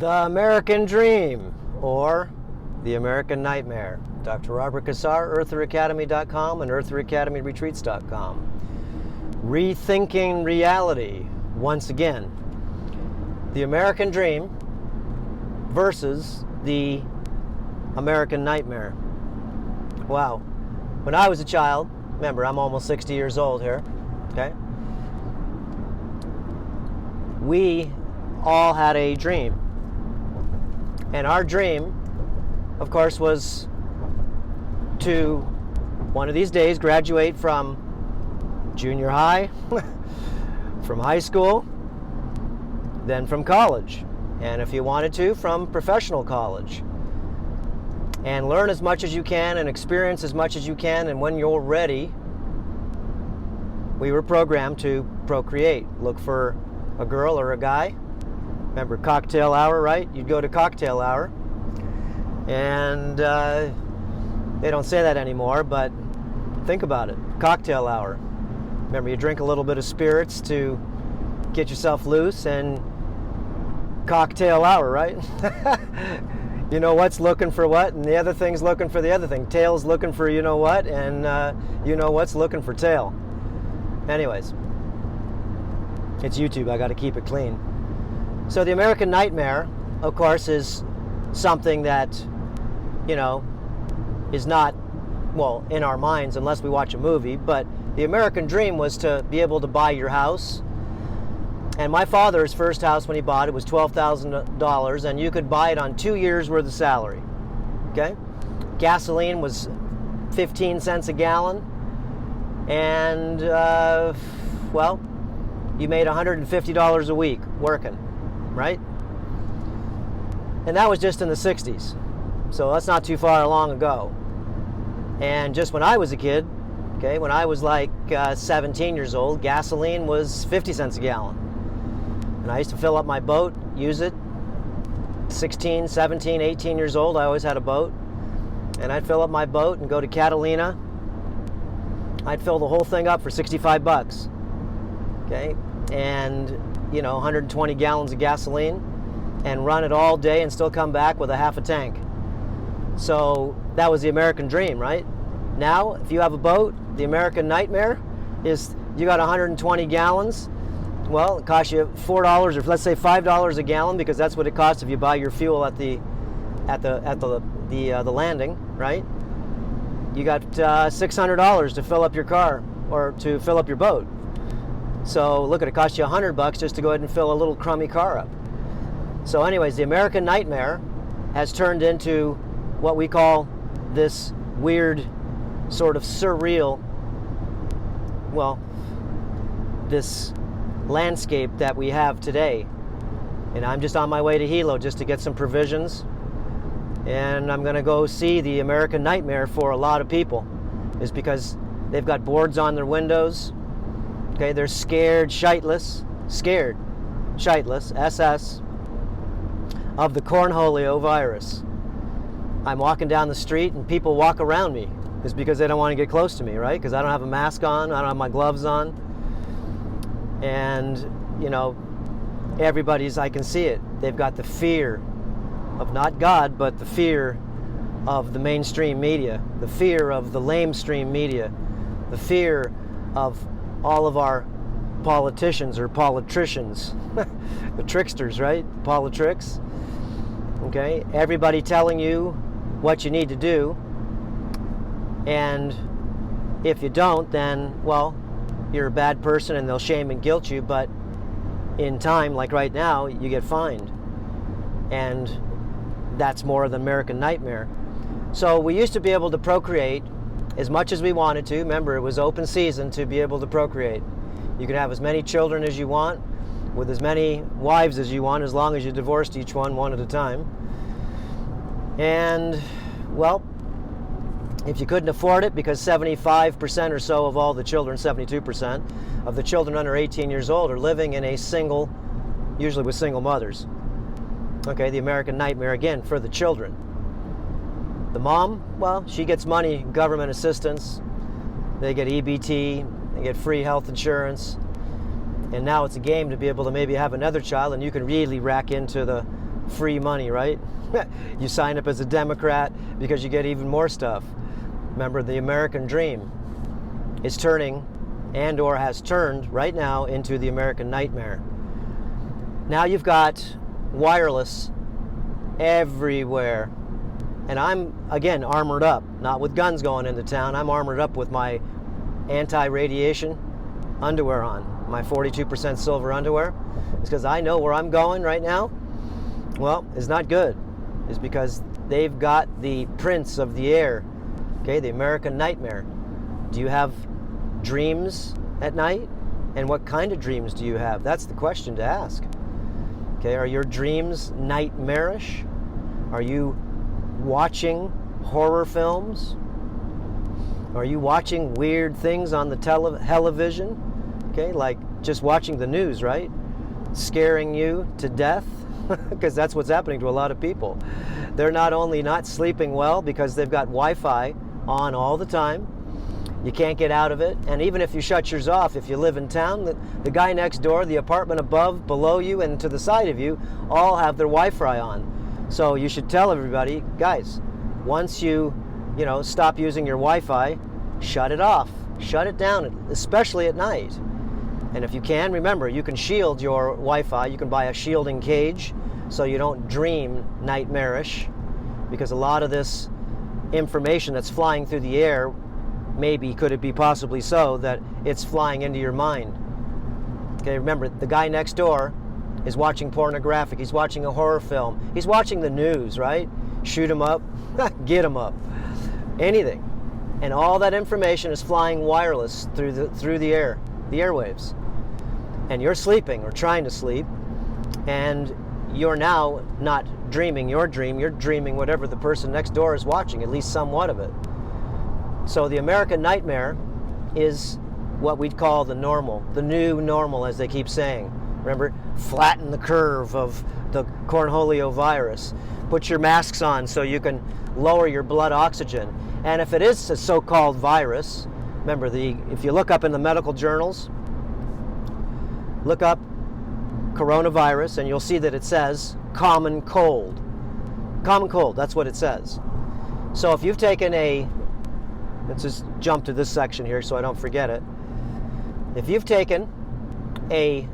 The American Dream, or The American Nightmare. Dr. Robert Cassar, eartheracademy.com and eartheracademyretreats.com. Rethinking reality, once again. The American Dream versus the American Nightmare. Wow. When I was a child, remember, I'm almost 60 years old here, okay? We all had a dream. And our dream, of course, was to one of these days graduate from junior high, from high school, then from college, and if you wanted to, from professional college, and learn as much as you can and experience as much as you can, and when you're ready, we were programmed to procreate. Look for a girl or a guy. Remember cocktail hour, right? You'd go to cocktail hour, and they don't say that anymore, but think about it. Cocktail hour. Remember, you drink a little bit of spirits to get yourself loose, and cocktail hour, right? You know what's looking for what, and the other thing's looking for the other thing. Tail's looking for you know what, and you know what's looking for tail. Anyways, it's YouTube. I got to keep it clean. So the American Nightmare, of course, is something that, you know, is not, well, in our minds unless we watch a movie, but the American Dream was to be able to buy your house. And my father's first house when he bought it was $12,000, and you could buy it on 2 years worth of salary, okay? Gasoline was 15 cents a gallon, and, well, you made $150 a week working, right? And that was just in the 60s, so that's not too far long ago. And just when I was a kid, okay, when I was like 17 years old, gasoline was 50 cents a gallon. And I used to fill up my boat, use it. 16, 17, 18 years old, I always had a boat. And I'd fill up my boat and go to Catalina. I'd fill the whole thing up for 65 bucks. Okay? And, you know, 120 gallons of gasoline, and run it all day and still come back with a half a tank. So that was the American Dream, right? Now, if you have a boat, the American Nightmare is you got 120 gallons. Well, it costs you $4 or let's say $5 a gallon, because that's what it costs if you buy your fuel at the landing, right? You got $600 to fill up your car or to fill up your boat. So look, it costs you $100 just to go ahead and fill a little crummy car up. So anyways, the American Nightmare has turned into what we call this weird sort of surreal, well, this landscape that we have today. And I'm just on my way to Hilo just to get some provisions, and I'm going to go see the American Nightmare for a lot of people, is because they've got boards on their windows. Okay, they're scared shitless, SS, of the cornholio virus. I'm walking down the street and people walk around me. It's because they don't want to get close to me, right? Because I don't have a mask on, I don't have my gloves on. And, you know, everybody's, I can see it. They've got the fear of not God, but the fear of the mainstream media, the fear of the lamestream media, the fear of all of our politicians or politricians, the tricksters, right? Politricks. Okay, everybody telling you what you need to do, and if you don't, then, well, you're a bad person and they'll shame and guilt you, but in time, like right now, you get fined. And that's more of the American Nightmare. So we used to be able to procreate as much as we wanted to. Remember, it was open season to be able to procreate. You could have as many children as you want, with as many wives as you want, as long as you divorced each one at a time. And, well, if you couldn't afford it, because 75% or so of all the children, 72% of the children under 18 years old are living in a single, usually with single mothers. Okay, the American Nightmare, again, for the children. The mom, well, she gets money, government assistance. They get EBT, they get free health insurance. And now it's a game to be able to maybe have another child, and you can really rack into the free money, right? You sign up as a Democrat because you get even more stuff. Remember, the American dream is turning, and or has turned right now, into the American nightmare. Now you've got wireless everywhere. And I'm, again, armored up, not with guns going into town. I'm armored up with my anti-radiation underwear on, my 42% silver underwear. It's because I know where I'm going right now. Well, it's not good. It's because they've got the prince of the air, okay, the American nightmare. Do you have dreams at night? And what kind of dreams do you have? That's the question to ask. Okay, are your dreams nightmarish? Are you watching horror films? Are you watching weird things on the television? Okay, like just watching the news, right? Scaring you to death, because that's what's happening to a lot of people. They're not only not sleeping well because they've got Wi-Fi on all the time, you can't get out of it, and even if you shut yours off, if you live in town, the guy next door, the apartment above, below you, and to the side of you, all have their Wi-Fi on. So you should tell everybody, guys, once you stop using your Wi-Fi, shut it off, shut it down, especially at night. And if you can, remember, you can shield your Wi-Fi. You can buy a shielding cage so you don't dream nightmarish, because a lot of this information that's flying through the air, maybe, could it be possibly so, that it's flying into your mind. Okay, remember, the guy next door is watching pornographic, he's watching a horror film, he's watching the news, right? Shoot him up, get him up, anything. And all that information is flying wireless through the air, the airwaves. And you're sleeping, or trying to sleep, and you're now not dreaming your dream, you're dreaming whatever the person next door is watching, at least somewhat of it. So the American nightmare is what we'd call the normal, the new normal, as they keep saying. Remember, flatten the curve of the cornholio virus. Put your masks on so you can lower your blood oxygen. And if it is a so-called virus, remember, if you look up in the medical journals, look up coronavirus, and you'll see that it says common cold. Common cold, that's what it says. So if you've taken let's just jump to this section here so I don't forget it. If you've taken a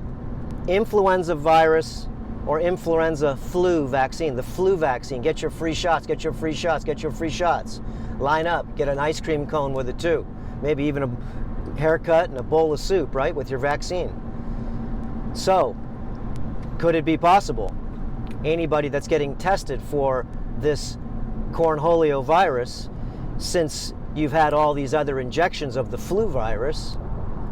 influenza virus or influenza flu vaccine, the flu vaccine, get your free shots, get your free shots, get your free shots. Line up, get an ice cream cone with it too. Maybe even a haircut and a bowl of soup, right, with your vaccine. So, could it be possible anybody that's getting tested for this cornholio virus, since you've had all these other injections of the flu virus,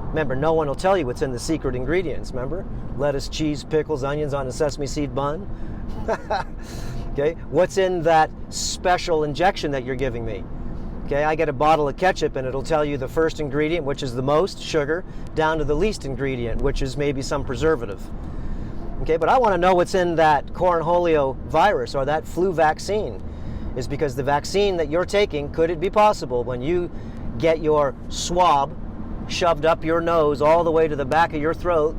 remember, no one will tell you what's in the secret ingredients, remember? Lettuce, cheese, pickles, onions on a sesame seed bun. Okay, what's in that special injection that you're giving me? Okay, I get a bottle of ketchup and it'll tell you the first ingredient, which is the most sugar, down to the least ingredient, which is maybe some preservative. Okay, but I want to know what's in that cornholio virus or that flu vaccine, is because the vaccine that you're taking, could it be possible when you get your swab shoved up your nose all the way to the back of your throat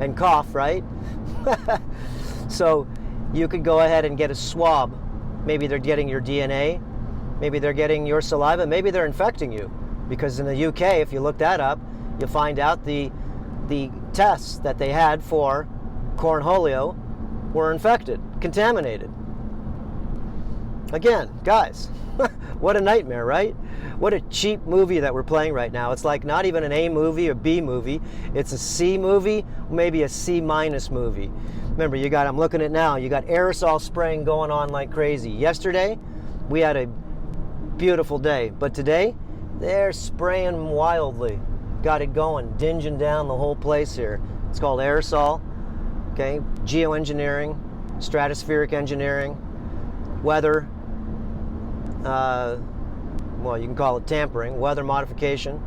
and cough, right? So you could go ahead and get a swab. Maybe they're getting your DNA, maybe they're getting your saliva, maybe they're infecting you. Because in the UK, if you look that up, you'll find out the tests that they had for cornholio were infected, contaminated. Again, guys, what a nightmare, right? What a cheap movie that we're playing right now. It's like not even an A movie or B movie. It's a C movie, maybe a C- movie. Remember, I'm looking at now, you got aerosol spraying going on like crazy. Yesterday, we had a beautiful day, but today, they're spraying wildly. Got it going, dinging down the whole place here. It's called aerosol, okay? Geoengineering, stratospheric engineering, weather, well, you can call it tampering, weather modification.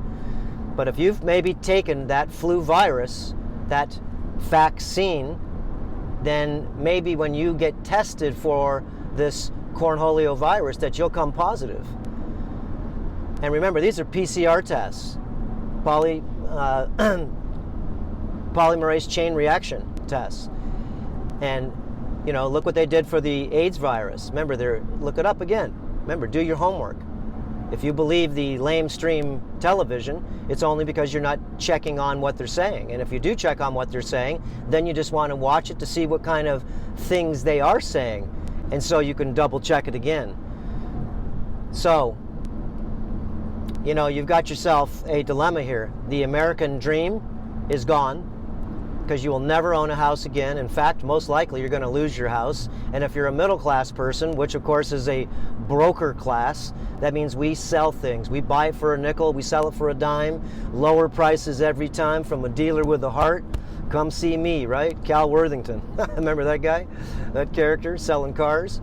But if you've maybe taken that flu virus, that vaccine, then maybe when you get tested for this cornholio virus, that you'll come positive. And remember, these are PCR tests, polymerase chain reaction tests. And You know, look what they did for the AIDS virus. Remember, look it up again. Remember, do your homework. If you believe the lamestream television, it's only because you're not checking on what they're saying. And if you do check on what they're saying, then you just want to watch it to see what kind of things they are saying. And so you can double check it again. So, you know, you've got yourself a dilemma here. The American dream is gone, because you will never own a house again. In fact, most likely you're going to lose your house. And if you're a middle class person, which of course is a broker class, that means we sell things. We buy it for a nickel, we sell it for a dime, lower prices every time from a dealer with a heart. Come see me, right? Cal Worthington. Remember that guy? That character selling cars?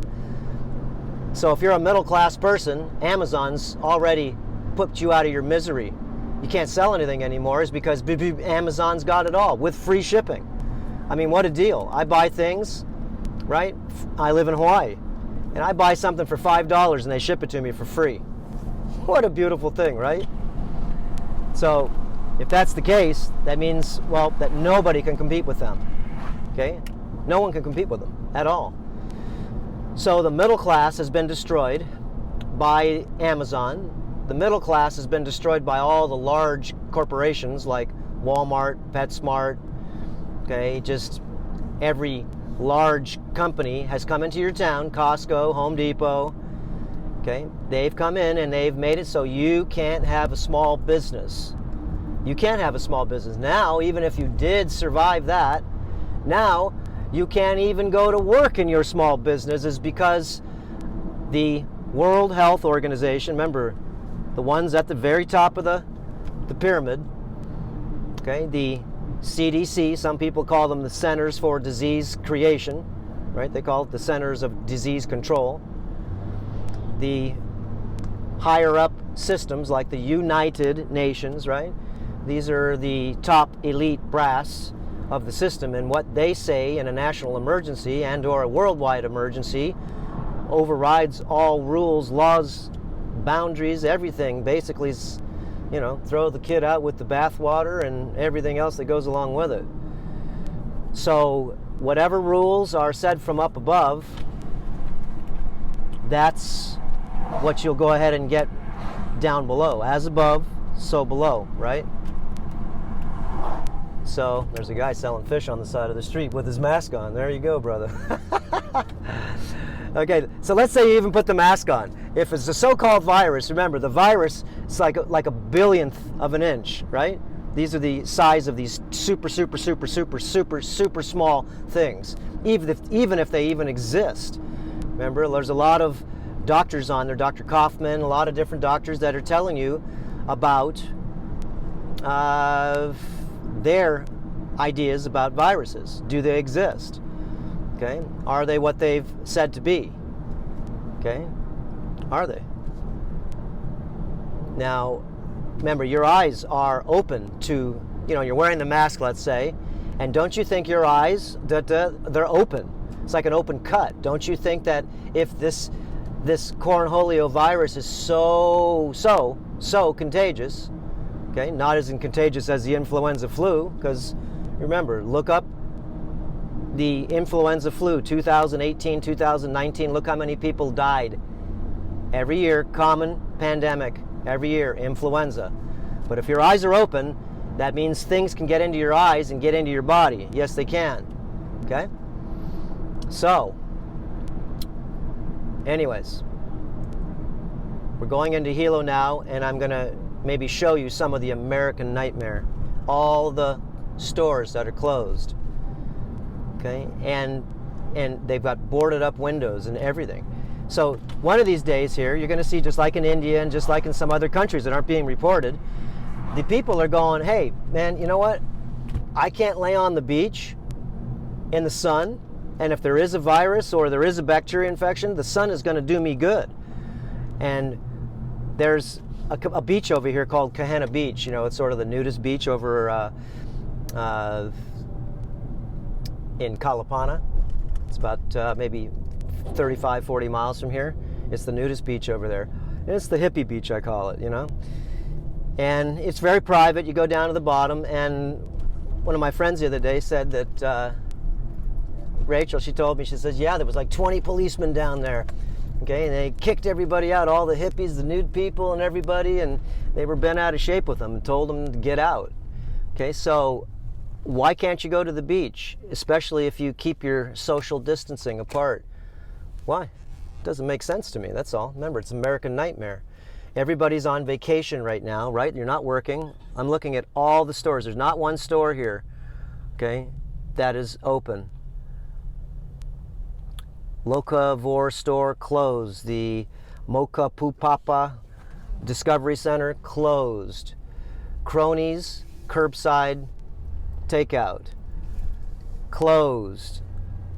So if you're a middle class person, Amazon's already put you out of your misery. You can't sell anything anymore is because Amazon's got it all with free shipping. I mean, what a deal. I buy things, right? I live in Hawaii, and I buy something for $5 and they ship it to me for free. What a beautiful thing, right? So if that's the case, that means, well, that nobody can compete with them, okay? No one can compete with them at all. So the middle class has been destroyed by Amazon. The middle class has been destroyed by all the large corporations like Walmart, PetSmart, okay, just every large company has come into your town, Costco, Home Depot, okay, they've come in and they've made it so you can't have a small business. You can't have a small business. Now, even if you did survive that, now you can't even go to work in your small business is because the World Health Organization, remember, the ones at the very top of the pyramid, okay, the CDC, some people call them the Centers for Disease Creation, right? They call it the Centers of Disease Control. The higher up systems like the United Nations, right? These are the top elite brass of the system, and what they say in a national emergency and or a worldwide emergency overrides all rules, laws, boundaries, everything. Basically, is, you know, throw the kid out with the bathwater and everything else that goes along with it. So whatever rules are said from up above, that's what you'll go ahead and get down below. As above, so below, right? So there's a guy selling fish on the side of the street with his mask on. There you go, brother. Okay, so let's say you even put the mask on. If it's a so-called virus, remember, the virus is like a billionth of an inch, right? These are the size of these super small things, even if they even exist. Remember, there's a lot of doctors on there, Dr. Kaufman, a lot of different doctors that are telling you about their ideas about viruses. Do they exist? Okay, are they what they've said to be? Okay, are they? Now, remember, your eyes are open to, you know, you're wearing the mask, let's say, and don't you think your eyes, they're open? It's like an open cut. Don't you think that if this cornholio virus is so contagious, okay, not as contagious as the influenza flu, because remember, look up the influenza flu, 2018, 2019, look how many people died. Every year, common pandemic, every year, influenza. But if your eyes are open, that means things can get into your eyes and get into your body. Yes, they can, okay? So, anyways, we're going into Hilo now, and I'm gonna maybe show you some of the American nightmare. All the stores that are closed. Okay, and they've got boarded up windows and everything. So one of these days here, you're going to see, just like in India and just like in some other countries that aren't being reported, the people are going, hey, man, you know what? I can't lay on the beach in the sun, and if there is a virus or there is a bacteria infection, the sun is going to do me good. And there's a beach over here called Kahana Beach. You know, it's sort of the nudist beach over in Kalapana. It's about maybe 35, 40 miles from here. It's the nudist beach over there. And it's the hippie beach, I call it, you know. And it's very private. You go down to the bottom, and one of my friends the other day said that Rachel, she told me, she says, yeah, there was like 20 policemen down there. Okay, and they kicked everybody out, all the hippies, the nude people and everybody, and they were bent out of shape with them and told them to get out. Okay, so why can't you go to the beach, especially if you keep your social distancing apart? Why? It doesn't make sense to me, that's all. Remember, it's an American nightmare. Everybody's on vacation right now, right? You're not working. I'm looking at all the stores. There's not one store here, okay, that is open. Locavor store closed. The Mocha Pupapa Discovery Center closed. Cronies, curbside takeout, closed.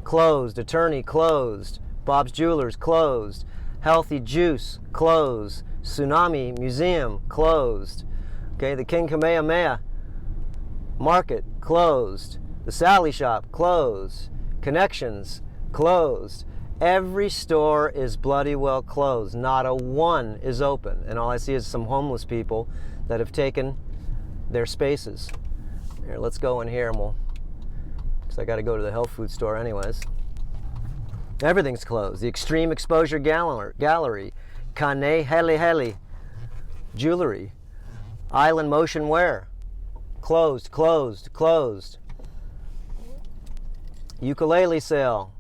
Closed. Attorney closed. Bob's Jewelers closed. Healthy Juice closed. Tsunami Museum closed. Okay, the King Kamehameha Market closed. The Sally Shop closed. Connections closed. Every store is bloody well closed. Not a one is open. And all I see is some homeless people that have taken their spaces. Here, let's go in here and because I got to go to the health food store anyways. Everything's closed. The Extreme Exposure Gallery, Kane Heli Heli Jewelry, Island Motion Wear, closed, closed, closed. Ukulele sale,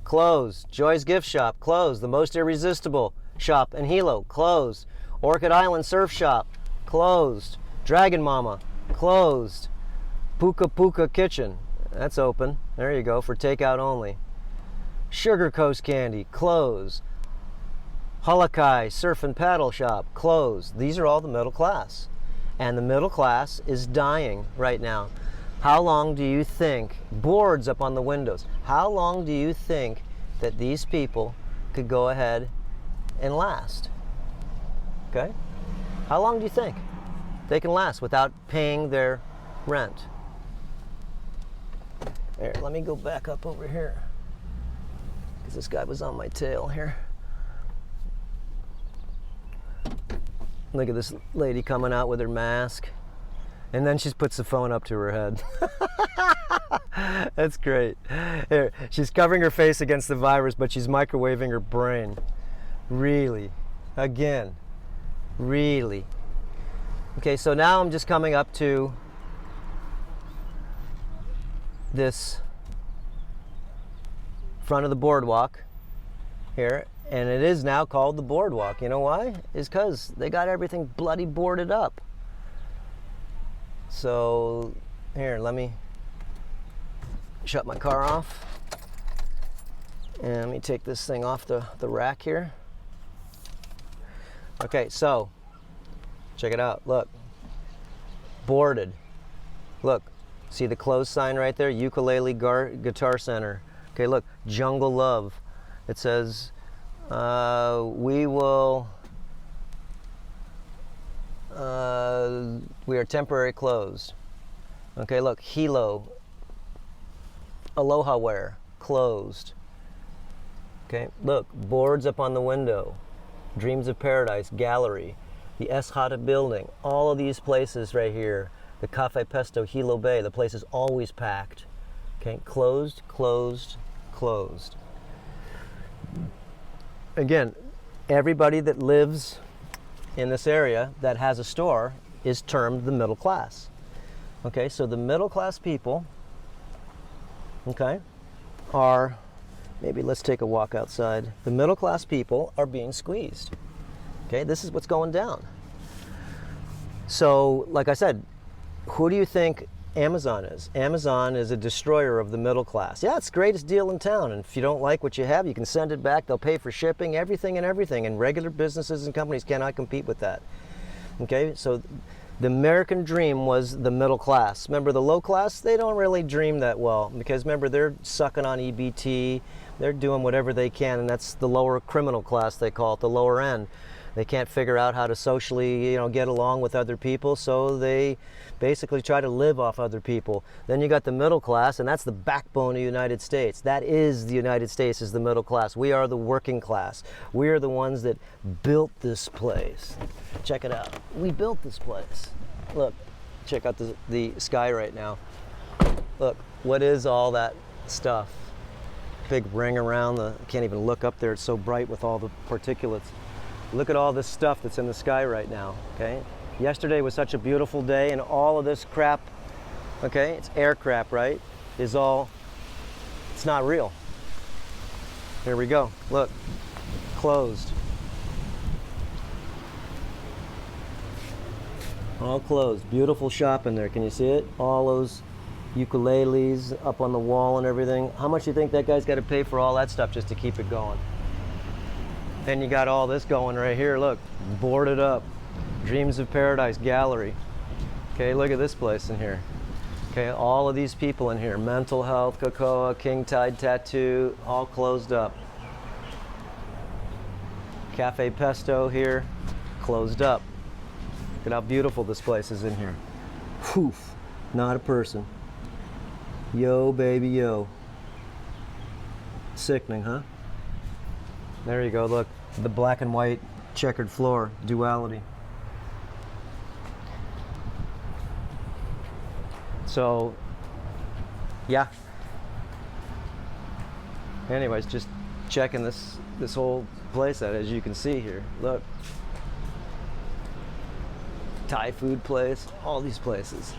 closed. Joy's Gift Shop, closed. The Most Irresistible Shop in Hilo, closed. Orchid Island Surf Shop, closed. Dragon Mama, closed. Puka Puka Kitchen, that's open. There you go, for takeout only. Sugar Coast Candy, closed. Hulakai Surf and Paddle Shop, closed. These are all the middle class. And the middle class is dying right now. How long do you think, boards up on the windows, how long do you think that these people could go ahead and last? Okay? How long do you think they can last without paying their rent? Here, let me go back up over here, because this guy was on my tail here. Look at this lady coming out with her mask. And then she puts the phone up to her head. That's great. Here, she's covering her face against the virus, but she's microwaving her brain. Really? Again? Really? Okay, so now I'm just coming up to this front of the boardwalk here, and it is now called the boardwalk. You know why? It's because they got everything bloody boarded up. So here, let me shut my car off, and let me take this thing off the rack here. Okay, so check it out. Look, boarded. Look, see the closed sign right there? Ukulele Guitar Center. Okay, look, Jungle Love. It says we are temporary closed. Okay, look, Hilo, Aloha Wear, closed. Okay, look, boards up on the window. Dreams of Paradise Gallery, the S. Hata Building, all of these places right here. The Cafe Pesto, Hilo Bay, the place is always packed. Okay, closed, closed, closed. Again, everybody that lives in this area that has a store is termed the middle class. Okay, so the middle class people, okay, are, maybe let's take a walk outside. The middle class people are being squeezed. Okay, this is what's going down. So, like I said, who do you think Amazon is? Amazon is a destroyer of the middle class. Yeah, it's the greatest deal in town, and if you don't like what you have, you can send it back. They'll pay for shipping, everything, and regular businesses and companies cannot compete with that. Okay, so the American dream was the middle class. Remember, the low class, they don't really dream that well, because remember, they're sucking on EBT, they're doing whatever they can, and that's the lower criminal class, they call it, the lower end. They can't figure out how to socially, get along with other people, so they basically try to live off other people. Then you got the middle class, and that's the backbone of the United States. That is the United States, is the middle class. We are the working class. We are the ones that built this place. Check it out. We built this place. Look, check out the sky right now. Look, what is all that stuff? big ring around the, can't even look up there, it's so bright with all the particulates. Look at all this stuff that's in the sky right now, okay? Yesterday was such a beautiful day, and all of this crap, okay, it's air crap, right, is all, it's not real. Here we go, look, closed. All closed, beautiful shop in there, can you see it? All those ukuleles up on the wall and everything. How much do you think that guy's got to pay for all that stuff just to keep it going? Then you got all this going right here, look, boarded up. Dreams of Paradise Gallery. Okay, look at this place in here. Okay, all of these people in here. Mental Health, Cocoa, King Tide Tattoo, all closed up. Cafe Pesto here, closed up. Look at how beautiful this place is in here. Whew, not a person. Yo, baby, yo. Sickening, huh? There you go, look, the black and white checkered floor, duality. So, yeah. Anyways, just checking this whole place out, as you can see here. Look, Thai food place, all these places.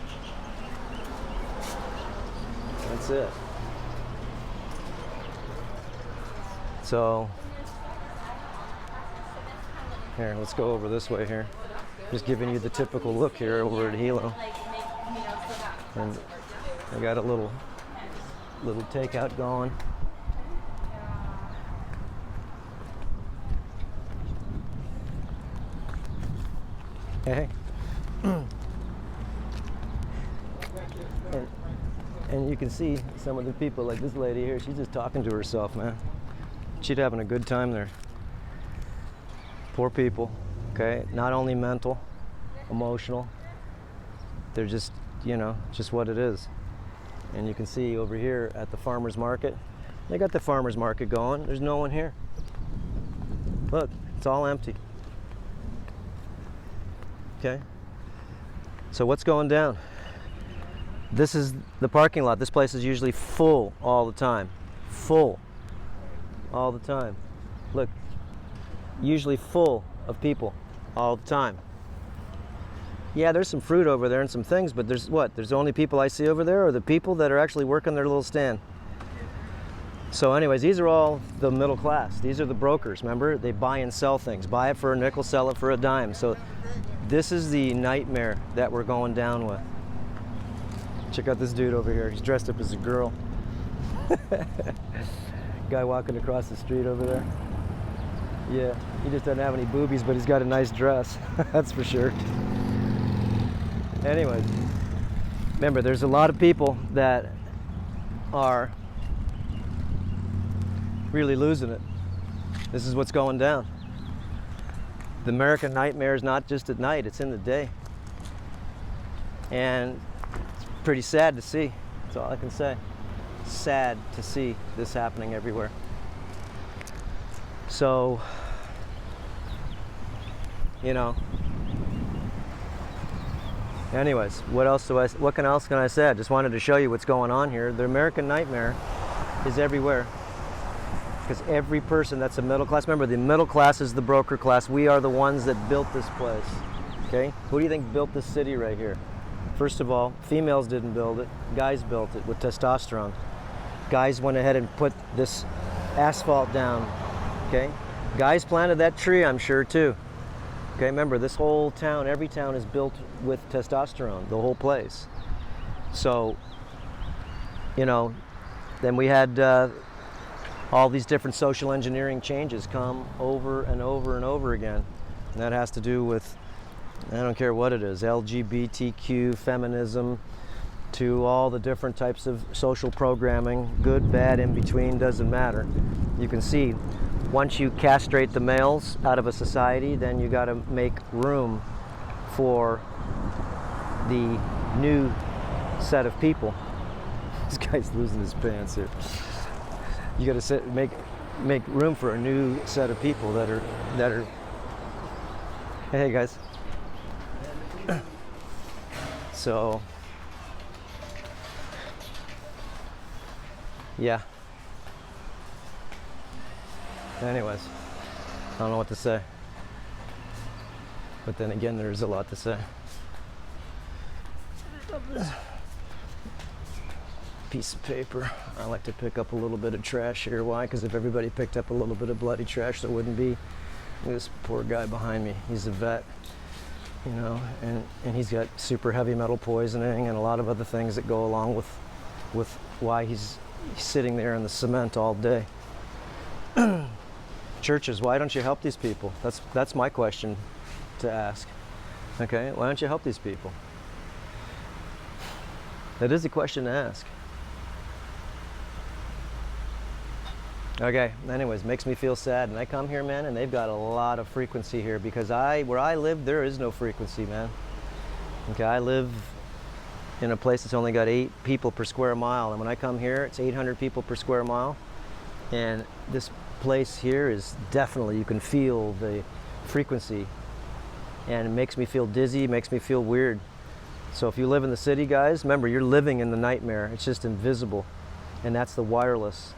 That's it. So, here, let's go over this way here. Just giving you the typical look here over at Hilo. And I got a little takeout going. Hey. And you can see some of the people, like this lady here, she's just talking to herself, man. She's having a good time there. Poor people, okay? Not only mental, emotional, they're just, you know, just what it is. And you can see over here at the farmer's market, they got the farmer's market going. There's no one here. Look, it's all empty. Okay? So what's going down? This is the parking lot. This place is usually full all the time. Full all the time. Look, usually full of people all the time. Yeah, there's some fruit over there and some things, but there's what? There's the only people I see over there are the people that are actually working their little stand. So anyways, these are all the middle class. These are the brokers, remember? They buy and sell things. Buy it for a nickel, sell it for a dime. So this is the nightmare that we're going down with. Check out this dude over here. He's dressed up as a girl. Guy walking across the street over there. Yeah, he just doesn't have any boobies, but he's got a nice dress. That's for sure. Anyways, remember, there's a lot of people that are really losing it. This is what's going down. The American nightmare is not just at night, it's in the day. And it's pretty sad to see. That's all I can say. Sad to see this happening everywhere. So, you know, anyways, what else can I say? I just wanted to show you what's going on here. The American nightmare is everywhere. Because every person that's a middle class, remember, the middle class is the broker class. We are the ones that built this place. Okay? Who do you think built this city right here? First of all, females didn't build it. Guys built it with testosterone. Guys went ahead and put this asphalt down. Okay? Guys planted that tree, I'm sure, too. Okay, remember, this whole town, every town is built with testosterone, the whole place. So, you know, then we had all these different social engineering changes come over and over and over again. And that has to do with, I don't care what it is, LGBTQ, feminism, to all the different types of social programming, good, bad, in between, doesn't matter. You can see, once you castrate the males out of a society, then you got to make room for the new set of people. This guy's losing his pants here. You got to make room for a new set of people that are. Hey guys. So, yeah. Anyways, I don't know what to say. But then again, there's a lot to say. Piece of paper. I like to pick up a little bit of trash here. Why? Because if everybody picked up a little bit of bloody trash, there wouldn't be this poor guy behind me. He's a vet, you know, and he's got super heavy metal poisoning and a lot of other things that go along with why he's sitting there in the cement all day. Churches, why don't you help these people? That's my question to ask. Okay, why don't you help these people? That is a question to ask. Okay, anyways, makes me feel sad. And I come here, man, and they've got a lot of frequency here because where I live, there is no frequency, man. Okay, I live in a place that's only got 8 people per square mile. And when I come here, it's 800 people per square mile. And this place here is definitely, you can feel the frequency. And it makes me feel dizzy, makes me feel weird. So if you live in the city, guys, remember, you're living in the nightmare. It's just invisible. And that's the wireless.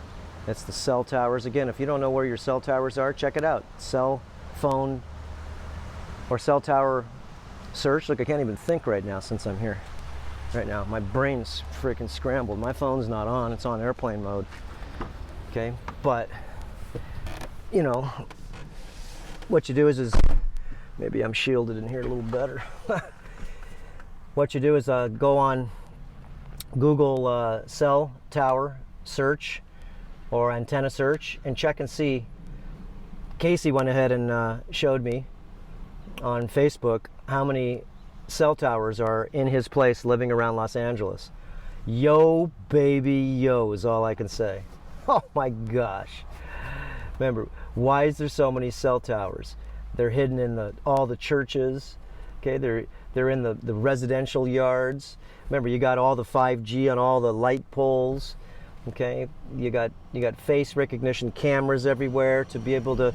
That's the cell towers. Again, if you don't know where your cell towers are, check it out. Cell phone or cell tower search. Look, I can't even think right now since I'm here. Right now, my brain's freaking scrambled. My phone's not on. It's on airplane mode. Okay, but, you know, what you do is maybe I'm shielded in here a little better. What you do is go on Google cell tower search or antenna search and check and see. Casey went ahead and showed me on Facebook how many cell towers are in his place living around Los Angeles. Yo, baby, yo is all I can say. Oh my gosh. Remember, why is there so many cell towers? They're hidden in all the churches. Okay, they're in the residential yards. Remember, you got all the 5G on all the light poles. Okay, you got face recognition cameras everywhere to be able to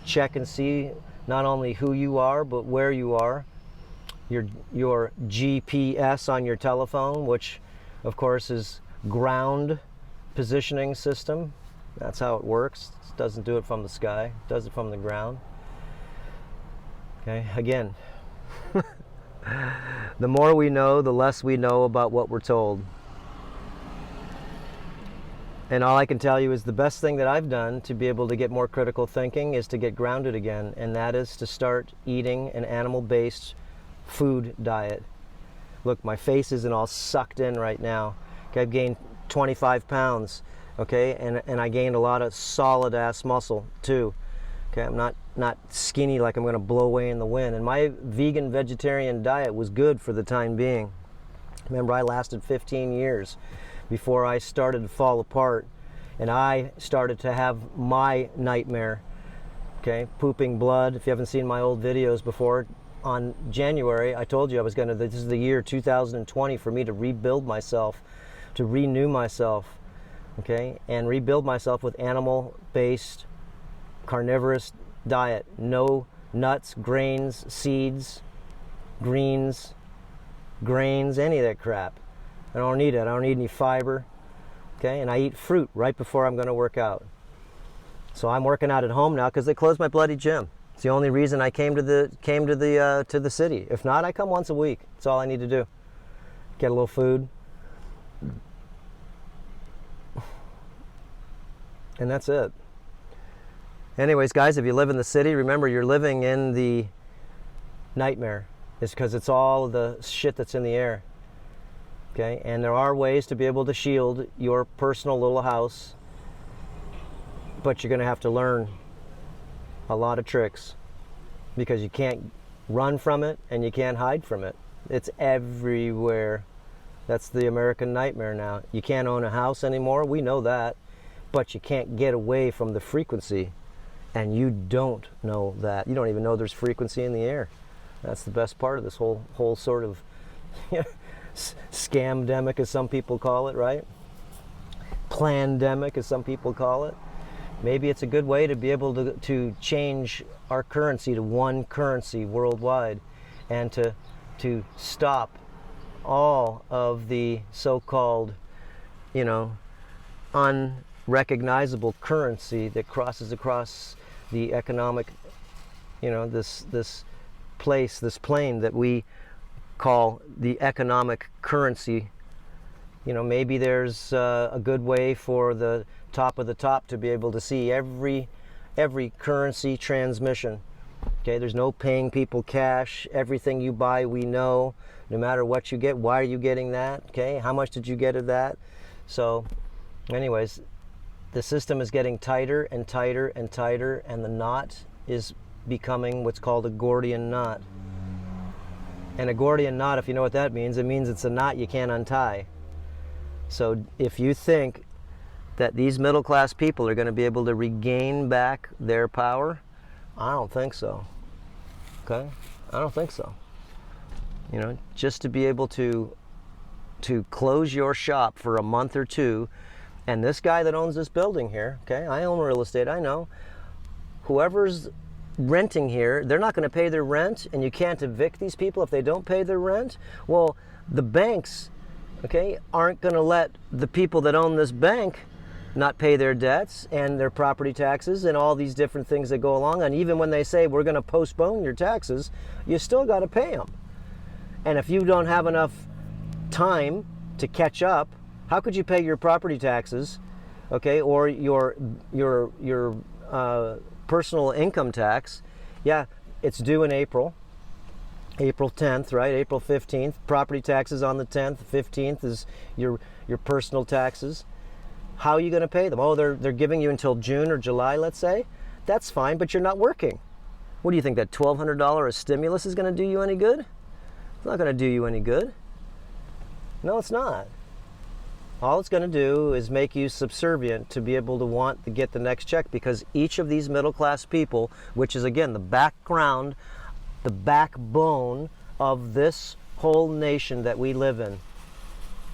check and see not only who you are but where you are. Your GPS on your telephone, which of course is ground positioning system. That's how it works. It doesn't do it from the sky, it does it from the ground. Okay, again, the more we know, the less we know about what we're told. And all I can tell you is the best thing that I've done to be able to get more critical thinking is to get grounded again, and that is to start eating an animal-based food diet. Look, my face isn't all sucked in right now. Okay, I've gained 25 pounds, okay, and I gained a lot of solid-ass muscle, too. Okay, I'm not skinny like I'm going to blow away in the wind. And my vegan vegetarian diet was good for the time being. Remember, I lasted 15 years before I started to fall apart, and I started to have my nightmare. Okay, pooping blood. If you haven't seen my old videos before, on January, I told you I was going to, this is the year 2020 for me to rebuild myself, to renew myself, okay, and rebuild myself with animal-based carnivorous diet. No nuts, grains, seeds, greens, grains, any of that crap. I don't need it. I don't need any fiber. Okay, and I eat fruit right before I'm going to work out. So I'm working out at home now because they closed my bloody gym. It's the only reason I came to the city. If not, I come once a week. That's all I need to do. Get a little food, and that's it. Anyways, guys, if you live in the city, remember you're living in the nightmare. It's because it's all the shit that's in the air. Okay, and there are ways to be able to shield your personal little house, but you're going to have to learn a lot of tricks because you can't run from it and you can't hide from it. It's everywhere. That's the American nightmare now. You can't own a house anymore, we know that, but you can't get away from the frequency, and you don't know that. You don't even know there's frequency in the air. That's the best part of this whole sort of scamdemic, as some people call it, right? Plandemic, as some people call it. Maybe it's a good way to be able to change our currency to one currency worldwide, and to stop all of the so-called, recognizable currency that crosses across the economic, this place, this plane that we call the economic currency. Maybe there's a good way for the top of the top to be able to see every currency transmission. Okay, there's no paying people cash. Everything you buy, we know, no matter what you get. Why are you getting that? Okay, how much did you get of that? So anyways, the system is getting tighter and tighter and tighter, and the knot is becoming what's called a Gordian knot. And a Gordian knot, if you know what that means, it means it's a knot you can't untie. So if you think that these middle class people are going to be able to regain back their power, I don't think so. Okay? I don't think so. Just to be able to close your shop for a month or two, and this guy that owns this building here, okay, I own real estate, I know, whoever's renting here, they're not going to pay their rent, and you can't evict these people if they don't pay their rent. Well, the banks, okay, aren't going to let the people that own this bank not pay their debts and their property taxes and all these different things that go along. And even when they say we're going to postpone your taxes, you still got to pay them. And if you don't have enough time to catch up, how could you pay your property taxes, okay, or your personal income tax? Yeah, it's due in April 10th, right? April 15th. Property taxes on the 10th. 15th is your personal taxes. How are you going to pay them? Oh, they're giving you until June or July, let's say. That's fine, but you're not working. What do you think, that $1,200 of stimulus is going to do you any good? It's not going to do you any good. No, it's not. All it's going to do is make you subservient to be able to want to get the next check, because each of these middle class people, which is again the background, the backbone of this whole nation that we live in.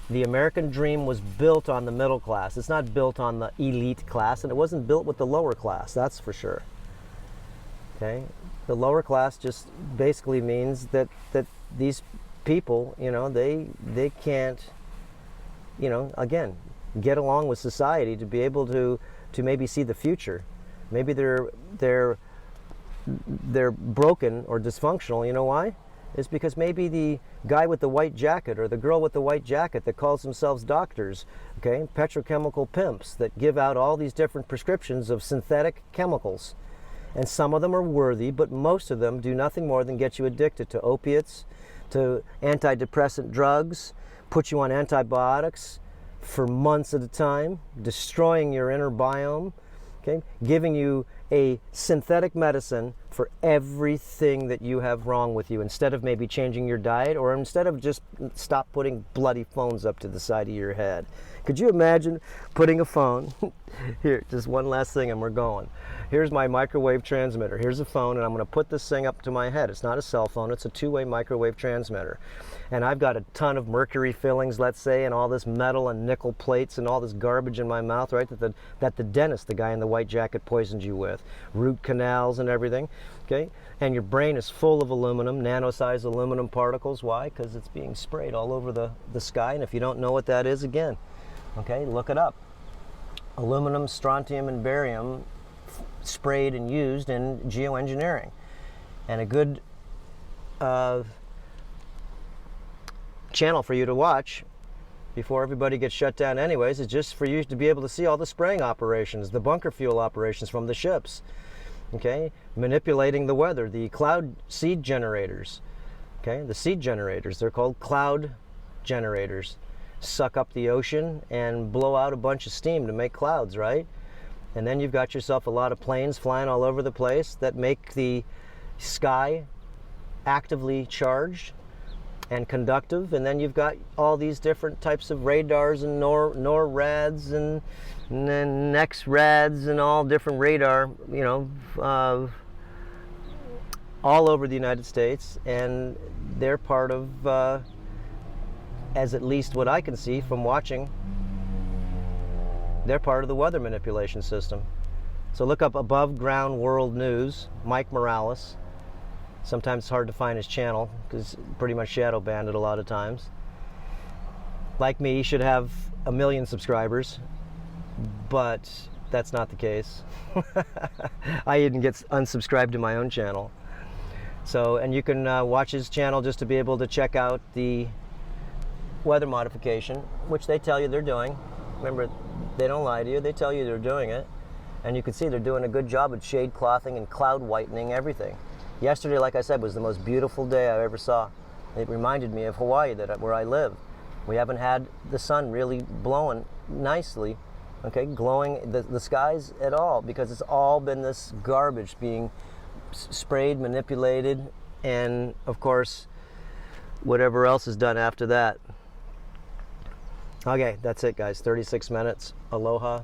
The American dream was built on the middle class. It's not built on the elite class, and it wasn't built with the lower class, that's for sure. Okay? The lower class just basically means that these people, they can't, again, get along with society to be able to maybe see the future. Maybe they're broken or dysfunctional. You know why? It's because maybe the guy with the white jacket or the girl with the white jacket that calls themselves doctors, okay, petrochemical pimps that give out all these different prescriptions of synthetic chemicals. And some of them are worthy, but most of them do nothing more than get you addicted to opiates, to antidepressant drugs, put you on antibiotics for months at a time, destroying your inner biome, okay, giving you a synthetic medicine for everything that you have wrong with you, instead of maybe changing your diet, or instead of just stop putting bloody phones up to the side of your head. Could you imagine putting a phone, here, just one last thing and we're going. Here's my microwave transmitter. Here's a phone, and I'm going to put this thing up to my head. It's not a cell phone, it's a two-way microwave transmitter. And I've got a ton of mercury fillings, let's say, and all this metal and nickel plates and all this garbage in my mouth, right, that the dentist, the guy in the white jacket, poisoned you with. Root canals and everything, okay? And your brain is full of aluminum, nano-sized aluminum particles. Why? Because it's being sprayed all over the sky. And if you don't know what that is, again, okay, look it up. Aluminum, strontium, and barium sprayed and used in geoengineering. And a good channel for you to watch before everybody gets shut down anyways is just for you to be able to see all the spraying operations, the bunker fuel operations from the ships, okay, manipulating the weather, the cloud seed generators, okay, the seed generators, they're called cloud generators, suck up the ocean and blow out a bunch of steam to make clouds, right? And then you've got yourself a lot of planes flying all over the place that make the sky actively charged and conductive, and then you've got all these different types of radars and NORADs and then NEXRADs and all different radar, all over the United States, and they're part of, as at least what I can see from watching, they're part of the weather manipulation system. So look up Above Ground World News, Mike Morales. Sometimes it's hard to find his channel because pretty much shadow banned it a lot of times. Like me, he should have 1 million subscribers. but that's not the case. I even get unsubscribed to my own channel. So, and you can watch his channel just to be able to check out the weather modification, which they tell you they're doing. Remember, they don't lie to you, they tell you they're doing it. And you can see they're doing a good job at shade clothing and cloud whitening, everything. Yesterday, like I said, was the most beautiful day I ever saw. It reminded me of Hawaii, where I live. We haven't had the sun really blowing nicely, okay, glowing the skies at all, because it's all been this garbage being sprayed, manipulated, and of course, whatever else is done after that. Okay, that's it, guys. 36 minutes. Aloha.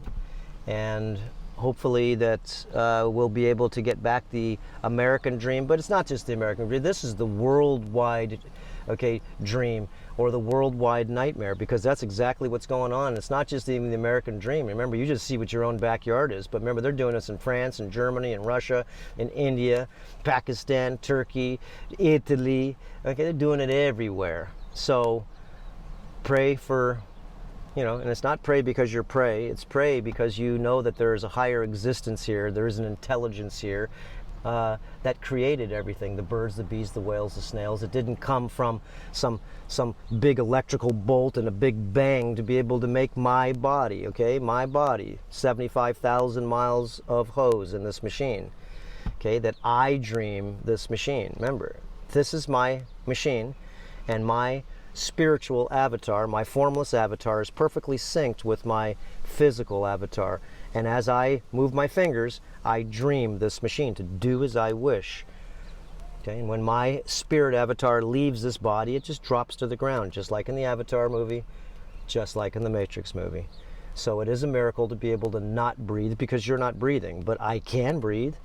And hopefully that we'll be able to get back the American dream. But it's not just the American dream. This is the worldwide, okay, dream, or the worldwide nightmare, because that's exactly what's going on. It's not just even the American dream. Remember, you just see what your own backyard is. But remember, they're doing this in France and Germany and Russia and India, Pakistan, Turkey, Italy. Okay, they're doing it everywhere. So pray for, you know, and it's not pray because you're prey. It's pray because you know that there is a higher existence here. There is an intelligence here that created everything. The birds, the bees, the whales, the snails. It didn't come from some big electrical bolt and a big bang to be able to make my body, okay? My body. 75,000 miles of hose in this machine, okay? That I dream this machine. Remember, this is my machine, and my spiritual avatar, my formless avatar, is perfectly synced with my physical avatar. And as I move my fingers, I dream this machine to do as I wish. Okay, and when my spirit avatar leaves this body, it just drops to the ground, just like in the Avatar movie, just like in the Matrix movie. So it is a miracle to be able to not breathe, because you're not breathing. But I can breathe,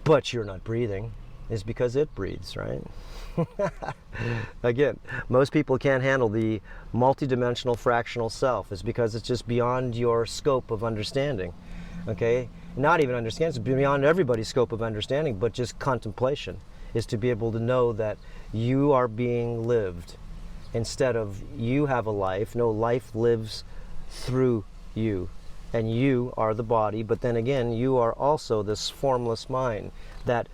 but you're not breathing, is because it breathes, right? Again, most people can't handle the multidimensional fractional self. It's because it's just beyond your scope of understanding. Okay, not even understanding, it's beyond everybody's scope of understanding, but just contemplation is to be able to know that you are being lived instead of you have a life. No, life lives through you, and you are the body. But then again, you are also this formless mind that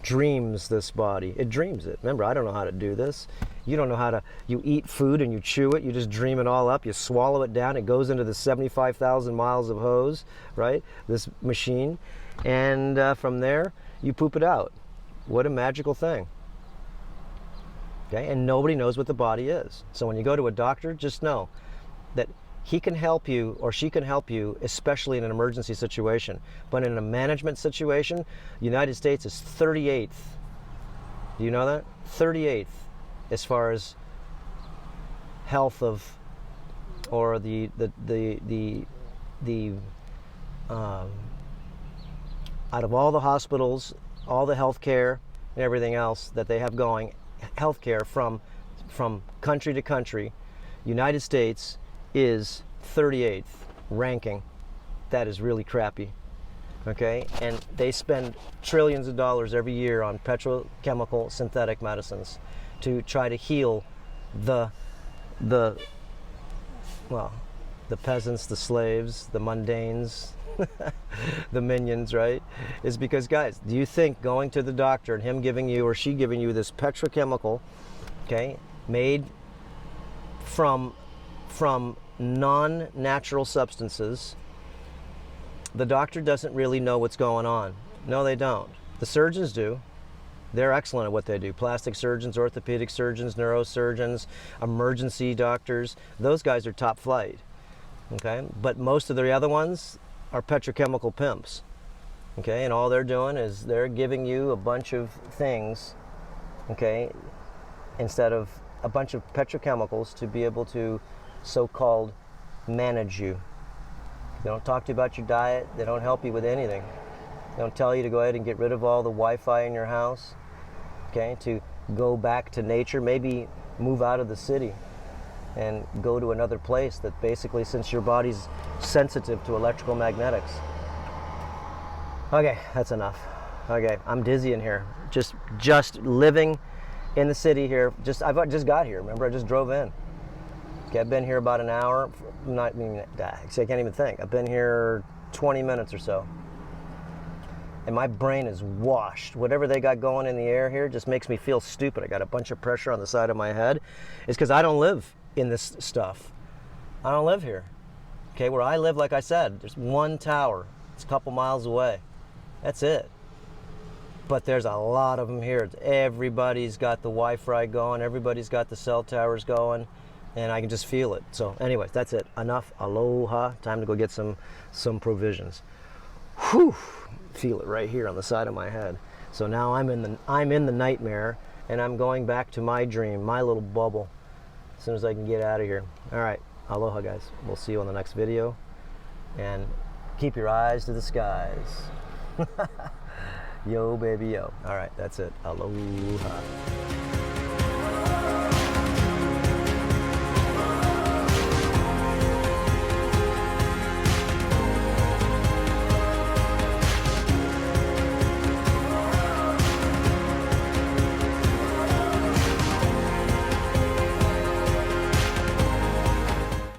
dreams this body. It dreams it. Remember, I don't know how to do this. You don't know how to, you eat food and you chew it, you just dream it all up, you swallow it down, it goes into the 75,000 miles of hose, right? This machine. And from there, you poop it out. What a magical thing. Okay, and nobody knows what the body is. So when you go to a doctor, just know that he can help you, or she can help you, especially in an emergency situation. But in a management situation, the United States is 38th. Do you know that? 38th as far as health of, or the out of all the hospitals, all the healthcare and everything else that they have going, healthcare from country to country, United States is 38th ranking. That is really crappy. Okay, and they spend trillions of dollars every year on petrochemical synthetic medicines to try to heal the peasants, the slaves, the mundanes, the minions, right? Is because, guys, do you think going to the doctor and him giving you, or she giving you, this petrochemical, okay, made from non-natural substances, the doctor doesn't really know what's going on? No, they don't. The surgeons do. They're excellent at what they do. Plastic surgeons, orthopedic surgeons, neurosurgeons, emergency doctors, those guys are top flight. Okay, but most of the other ones are petrochemical pimps. Okay, and all they're doing is they're giving you a bunch of things, okay, instead of a bunch of petrochemicals to be able to so-called manage you. They don't talk to you about your diet. They don't help you with anything. They don't tell you to go ahead and get rid of all the Wi-Fi in your house, okay, to go back to nature, maybe move out of the city and go to another place that basically, since your body's sensitive to electrical magnetics. Okay, that's enough. Okay, I'm dizzy in here. Just living in the city here. I've just got here. Remember, I just drove in. Okay, I've been here about an hour, not even, I can't even think. I've been here 20 minutes or so. And my brain is washed. Whatever they got going in the air here just makes me feel stupid. I got a bunch of pressure on the side of my head. It's because I don't live in this stuff. I don't live here. Okay, where I live, like I said, there's one tower. It's a couple miles away. That's it. But there's a lot of them here. Everybody's got the Wi-Fi going. Everybody's got the cell towers going. And I can just feel it. So anyways, that's it. Enough. Aloha. Time to go get some provisions. Whew. Feel it right here on the side of my head. So now I'm in the nightmare, and I'm going back to my dream, my little bubble, as soon as I can get out of here. All right, aloha guys. We'll see you on the next video, and keep your eyes to the skies. Yo baby yo. All right, that's it. Aloha.